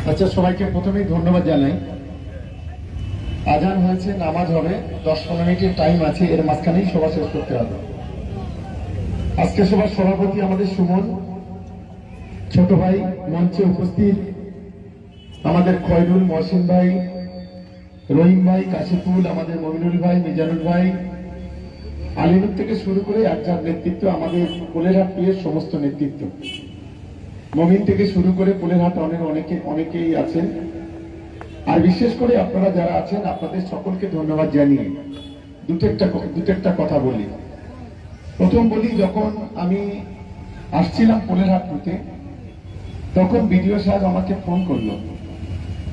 আচ্ছা, সবাইকে প্রথমেই ধন্যবাদ জানাই। আজান হয়েছে, নামাজ হবে, 10-15 মিনিটের টাইম আছে, এর মাঝখানেই সভা শেষ করতে হবে। আজকে সভার সভাপতি আমাদের সুমন ছোট ভাই, মঞ্চে উপস্থিত আমাদের খয়রুল, মহসিন ভাই, রহিম ভাই, কাশিফুল, আমাদের মমিনুল ভাই, মিজানুল ভাই, আলিনুর থেকে শুরু করে একজার নেতৃত্ব, আমাদের কোলেরহাট পিএর সমস্ত নেতৃত্ব, মমিন থেকে শুরু করে কোলেরহাট অনেকেই আছেন। আর বিশেষ করে আপনারা যারা আছেন, আপনাদের সকলকে ধন্যবাদ জানিয়ে দুটো কথা বলি। প্রথম বলি, যখন আমি আসছিলাম কোলেরহাট থেকে, তখন বিডিও সাহেব আমাকে ফোন করলো,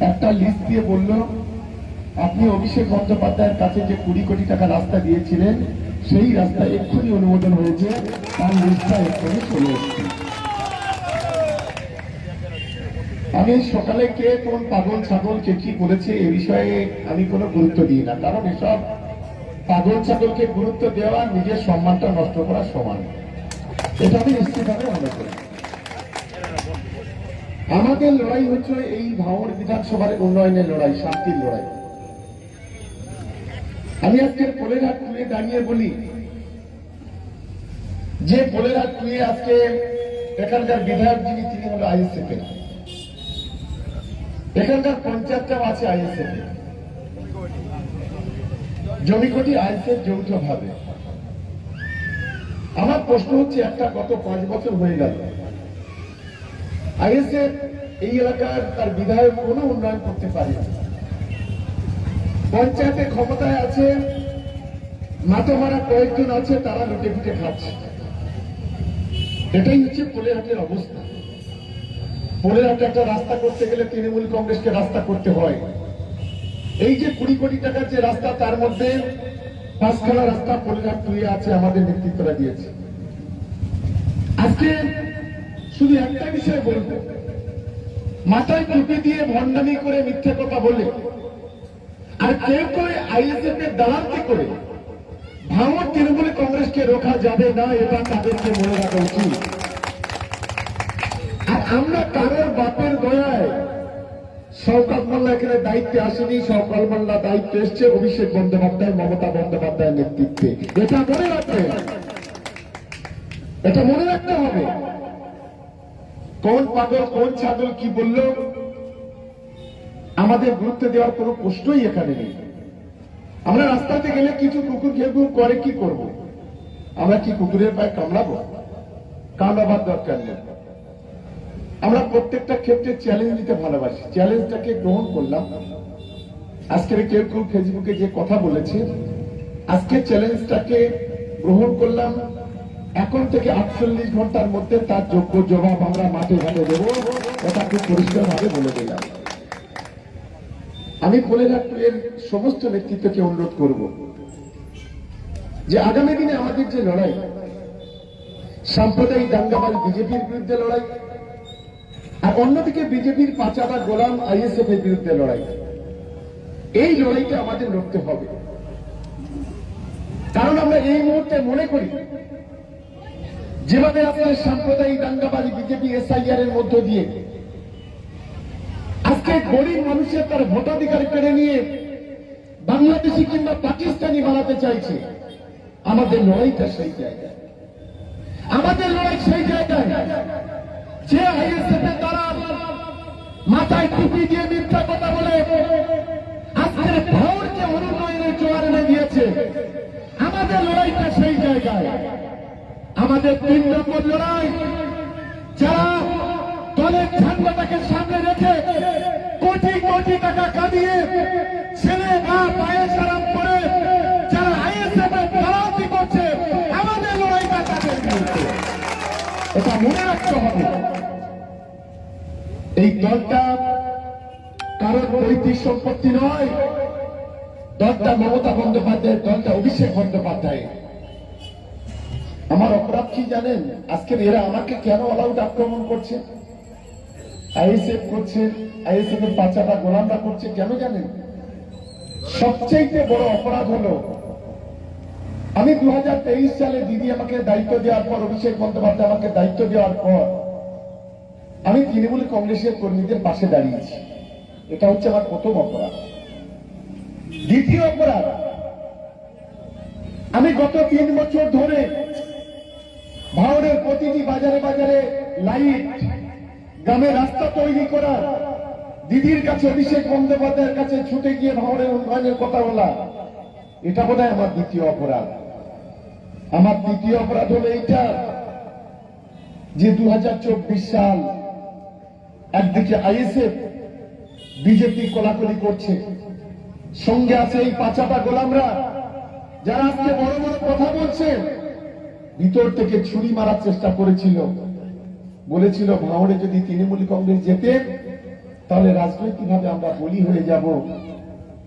একটা লিস্ট দিয়ে বলল, আপনি অভিষেক বন্দ্যোপাধ্যায়ের কাছে যে 20 কোটি টাকা রাস্তা দিয়েছিলেন, সেই রাস্তা এক্ষুনি অনুমোদন হয়েছে, তার লিস্টটা এক্ষুনি চলে এসছে। আমি সকালে কে কোন পাগল ছাগলকে কি বলেছে এ বিষয়ে আমি কোনো গুরুত্ব দিই না, কারণ এসব পাগল ছাগলকে গুরুত্ব দেওয়া নিজের সম্মানটা নষ্ট করার সমান। এটা আমি নিশ্চিতভাবে মনে করি। আমাদের লড়াই হচ্ছে এই ভাঙড় বিধানসভার উন্নয়নের লড়াই, শান্তির লড়াই। আমি আজকে কোলেরহাট টুয়ে দাঁড়িয়ে বলি যে কোলেরহাট টুয়ে আজকে এখানকার বিধায়ক যিনি, তিনি হল আইএসএফ এর, এখানকার পঞ্চায়েতটাও আছে আইএসএফ এর, জমিকটি আইএসএফ যৌথভাবে। আমার প্রশ্ন হচ্ছে একটা, গত 5 বছর হয়ে গেল আইএসএফ এই এলাকার তার বিধায়ক কোনো উন্নয়ন করতে পারে না। পঞ্চায়েতে ক্ষমতায় আছে, মাথা মারা কয়েকজন আছে, তারা লুটে ফুটে খাচ্ছে। এটাই হচ্ছে কোলেরহাটের অবস্থা। কোলেরহাটে একটা রাস্তা করতে গেলে তৃণমূল কংগ্রেসকে রাস্তা করতে হয়। এই যে 20 কোটি টাকার যে রাস্তা, তার মধ্যে 5খানা রাস্তা কোলেরহাট টুয়ে আছে, আমাদের নেতৃত্বরা দিয়েছে। আজকে শুধু একটা বিষয় বলবো, মাথায় টুপি দিয়ে ভণ্ডামি করে মিথ্যে কথা বলে আর কেউ করে আইএসএফ এর দালালি করে ভাঙড় তৃণমূল কংগ্রেসকে রোখা যাবে না, এটা তাদেরকে মনে রাখা উচিত। আর আমরা কারোর বাপের দয়ায় শওকত মোল্লা এখানে দায়িত্বে আসেনি, শওকত মোল্লা দায়িত্বে এসছে অভিষেক বন্দ্যোপাধ্যায়, মমতা বন্দ্যোপাধ্যায়ের নেতৃত্বে। এটা মনে রাখবে, এটা মনে রাখতে হবে। কোন পাগল কোন ছাগল কি বলল আমাদের গুরুত্ব দেওয়ার কোনো প্রশ্নই এখানে নেই। আমরা রাস্তাতে গেলে কিছু কুকুর ঘেউ করে, কি করব? আমরা কি কুকুরের পায়ে কামড়াবো? কামড়াবার দরকার নেই। আমরা প্রত্যেকটা ক্ষেত্রে চ্যালেঞ্জ দিতে ভালোবাসি, চ্যালেঞ্জটাকে গ্রহণ করলাম। আজকের কেউ ফেসবুকে যে কথা বলেছে, আজকে চ্যালেঞ্জটাকে গ্রহণ করলাম। এখন থেকে 48 ঘন্টার মধ্যে তার যোগ্য জবাব আমরা মাঠে ঘাটে দেব, এটা খুব পরিষ্কারভাবে বলে দিলাম। আমি কোলেরহাট এর সমস্ত নেতৃত্বকে অনুরোধ করব যে আগামী দিনে আমাদের যে লড়াই, সাম্প্রদায়িক দাঙ্গাবাজ বিজেপির বিরুদ্ধে লড়াই, আর অন্যদিকে বিজেপির পাচারা গোলাম আইএসএফ এর বিরুদ্ধে লড়াই, এই লড়াইটা আমাদের লড়তে হবে। কারণ আমরা এই মুহূর্তে মনে করি যেভাবে আপনার সাম্প্রদায়িক দাঙ্গাবাজি বিজেপি এসআইআর এর মধ্য দিয়ে আজকে গরিব মানুষের তার ভোটাধিকার কেড়ে নিয়ে বাংলাদেশি কিংবা পাকিস্তানি বানাতে চাইছে, আমাদের লড়াইটা সেই জায়গায়, আমাদের লড়াই সেই জায়গায় যে আইএসএফ এর দ্বারা মাথায় টুপি দিয়ে মিথ্যা কথা বলে আজকের ভাঙড়কে অনুন্নয়নের জোয়ার এনে দিয়েছে। আমাদের লড়াইটা সেই জায়গায়। আমাদের 3 নম্বর লড়াই, যারা দলের ঝান্ডাটাকে সামনে রেখে কোটি কোটি টাকা কাঁদিয়ে ছেলে বা পায়ে সারাম করে যারা আইএসএফ এর দালালি করছে, আমাদের লড়াইটা তাদের বিরুদ্ধে। এটা মনে রাখতে হবে। এই দলটা কারোর পৈতৃক সম্পত্তি নয়, দলটা মমতা বন্দ্যোপাধ্যায়ের, দলটা অভিষেক বন্দ্যোপাধ্যায়। আমার অপরাধ কি জানেন? আজকের এরা আমাকে কেন অলাউট আক্রমণ করছে, আইএসএফ করছে, আইএসএফ এর পাচারা গোলামরা করছে, কেন জানেন? সবচেয়ে বড় অপরাধ হলো, আমি 2023 সালে দিদি আমাকে দায়িত্ব দেওয়ার পর, অভিষেক বন্দ্যোপাধ্যায় আমাকে দায়িত্ব দেওয়ার পর আমি তৃণমূল কংগ্রেসের কর্মীদের পাশে দাঁড়িয়েছি, এটা হচ্ছে আমার প্রথম অপরাধ। দ্বিতীয় অপরাধ, আমি গত 3 বছর ধরে ভাঙড়ের প্রতিটি বাজারে বাজারে লাইট, গ্রামে রাস্তা তৈরি করা, দিদির কাছে অভিষেক বন্দ্যোপাধ্যায়ের কাছে ছুটে গিয়ে ভাঙড়ের উন্নয়নের কথা বলা, এটা বোধহয় আমার দ্বিতীয় অপরাধ। আমার তৃতীয় অপরাধ হলো এইটা যে 2024 সাল, একদিকে আইএসএফ বিজেপি কোলাকুলি করছে, সঙ্গে আছে এই পাচাটা গোলামরা, যারা আজকে বড় বড় কথা বলছে, ভিতর থেকে ছুরি মারার চেষ্টা করেছিল। বলেছিল ভাঙড়ে যদি তৃণমূল কংগ্রেস জেতে তাহলে রাজনৈতিকভাবে আমরা বলি হয়ে যাব,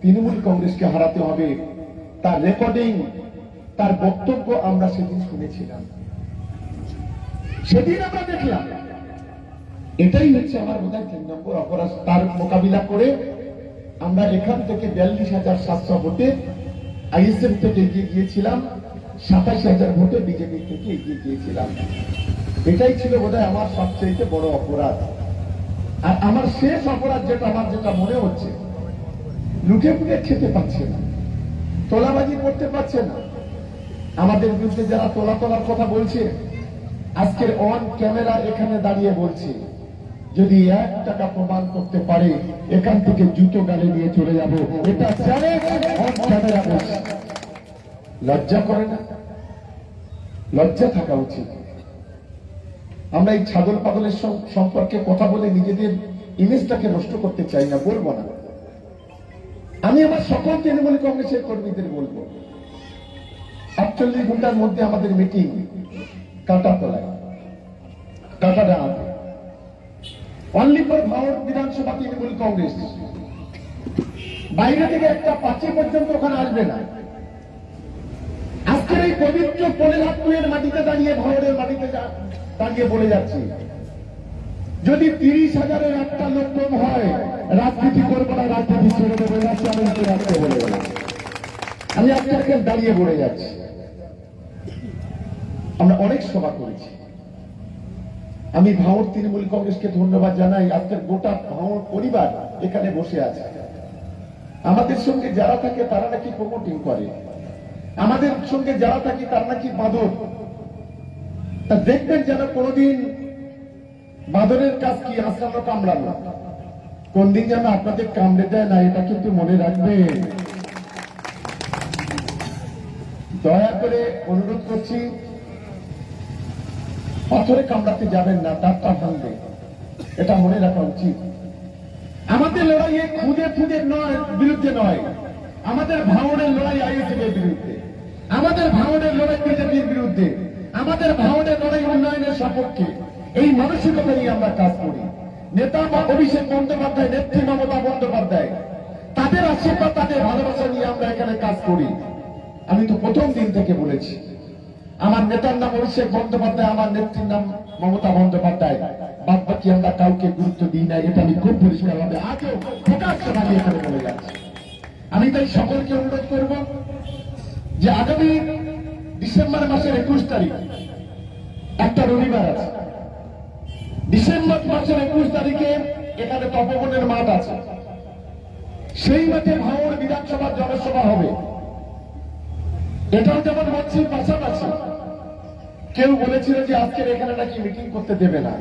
তৃণমূল কংগ্রেসকে হারাতে হবে। তার রেকর্ডিং, তার বক্তব্য আমরা সেদিন শুনেছিলাম, সেদিন আমরা দেখলাম। এটাই হচ্ছে আমার বোধহয় 3 নম্বর অপরাধ। তার মোকাবিলা করে আমরা এখান থেকে 42,700 ভোটে আইএসএফ থেকে এগিয়ে গিয়েছিলাম, 27,000 ভোটে বিজেপি থেকে এগিয়ে গিয়েছিলাম। এটাই ছিল বোধহয় আমার সবচেয়ে বড় অপরাধ। আর আমার শেষ অপরাধ যেটা মনে হচ্ছে, লুটে ফুটে খেতে পাচ্ছে না, তোলাবাজি করতে পারছে না। আমাদের বিরুদ্ধে যারা তোলার কথা বলছে, আজকের অন ক্যামেরা এখানে দাঁড়িয়ে বলছে, যদি 1 টাকা প্রমাণ করতে পারে এখান থেকে জুতো গালে নিয়ে চলে যাব। এটা চ্যালেঞ্জ, অন ক্যামেরা বলছে। লজ্জা করে না? লজ্জা থাকা উচিত। আমরা এই ছাগল পাগলের সম্পর্কে কথা বলে নিজেদের ইমেজটাকে নষ্ট করতে চাই না, বলবো না। আমি আমার সকল তৃণমূল কংগ্রেসের কর্মীদের বলবো, 48 ঘন্টার মধ্যে আমাদের মিটিং কাটাতলায়, কাটাডাঙাতে, অনলি ফর ভাঙড় বিধানসভা তৃণমূল কংগ্রেস। বাইরে থেকে একটা পাঁচে পর্যন্ত ওখানে আসবে না। আজকের এই পবিত্র 15 মাটিতে দাঁড়িয়ে, ভাঙড়ের মাটিতে দাঁড়িয়ে বলে যাচ্ছি, যদি 30,000-এর একটা লোক কম হয়, রাজনীতি করবো না, রাজনীতি ছেড়ে দেবো। আমি বলে গেলাম, আমি আপনাকে দাঁড়িয়ে বলে যাচ্ছি। আমরা অনেক সভা করেছি। আমি ভাঙড় তৃণমূল কংগ্রেসকে ধন্যবাদ জানাই। আজকের গোটা ভাঙড় পরিবার এখানে বসে আছে। আমাদের সঙ্গে যারা থাকে তারা নাকি প্রমোটিং করে, আমাদের সঙ্গে যারা থাকে তারা নাকি বাঁদর। তা দেখবেন যেন কোনদিন বাঁদরের কাজ কি আসানো কামড়ানো, কোন দিন যেন আপনাদের কামড়ে দেয় না, এটা কিন্তু মনে রাখবেন। দয়া করে অনুরোধ করছি, পাথরে কামড়াতে যাবেন না, দাঁতটা ভাঙবে, এটা মনে রাখা উচিত। আমাদের লড়াই খুদে বিরুদ্ধে নয়, আমাদের ভাঙড়ের লড়াই আইএসএফ এর বিরুদ্ধে, আমাদের ভাঙড়ের লড়াই বিজেপির বিরুদ্ধে, আমাদের ভাঙড়ের লড়াই উন্নয়নের সপক্ষে। এই মানসিকতা নিয়ে আমরা কাজ করি। নেতা অভিষেক বন্দ্যোপাধ্যায়, নেত্রী মমতা বন্দ্যোপাধ্যায়, তাদের আশীর্বাদ, তাদের ভালোবাসা নিয়ে আমরা এখানে কাজ করি। আমি তো প্রথম দিন থেকে বলেছি, আমার নেতার নাম অভিষেক বন্দ্যোপাধ্যায়, আমার নেত্রীর নাম মমতা বন্দ্যোপাধ্যায়, বাদ বাকি আমরা কাউকে গুরুত্ব দিই না। এটা আমি খুব পরিষ্কার ভাবে আগেও প্রকাশ্যভাবে এখানে বলে যাচ্ছি। আমি তাই সকলকে অনুরোধ করব যে আগামী ডিসেম্বর মাসের 21 তারিখ একটা রবিবার আছে। ডিসেম্বর মাসের 21 তারিখে এখানে তপবনের মাঠ আছে, সেই মাঠে ভাঙড় বিধানসভার জনসভা হবে। এটাও যেমন বলছি, পাশাপাশি কেউ বলেছিল যে আজকের এখানে নাকি মিটিং করতে দেবে না।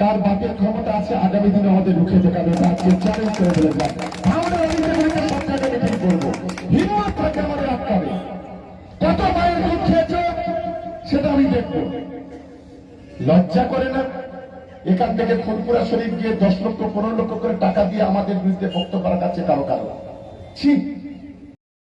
কার বাপের ক্ষমতা আছে আগামী দিনে আমাদের রুখে দেখাবে, আজকে চ্যালেঞ্জ করে বলে যায় আমরা সব জায়গায় মিটিং করবো। হিম্মত থাকে আমাদের আটকাবে। কত মায়ের দুধ খেয়েছ সেটা আমি দেখবো। লজ্জা করে না? এখান থেকে ফুলপুরা শরীফ গিয়ে 10 লক্ষ 15 লক্ষ করে টাকা দিয়ে আমাদের বিরুদ্ধে বক্তব্য রাখাচ্ছে কারো। ঠিক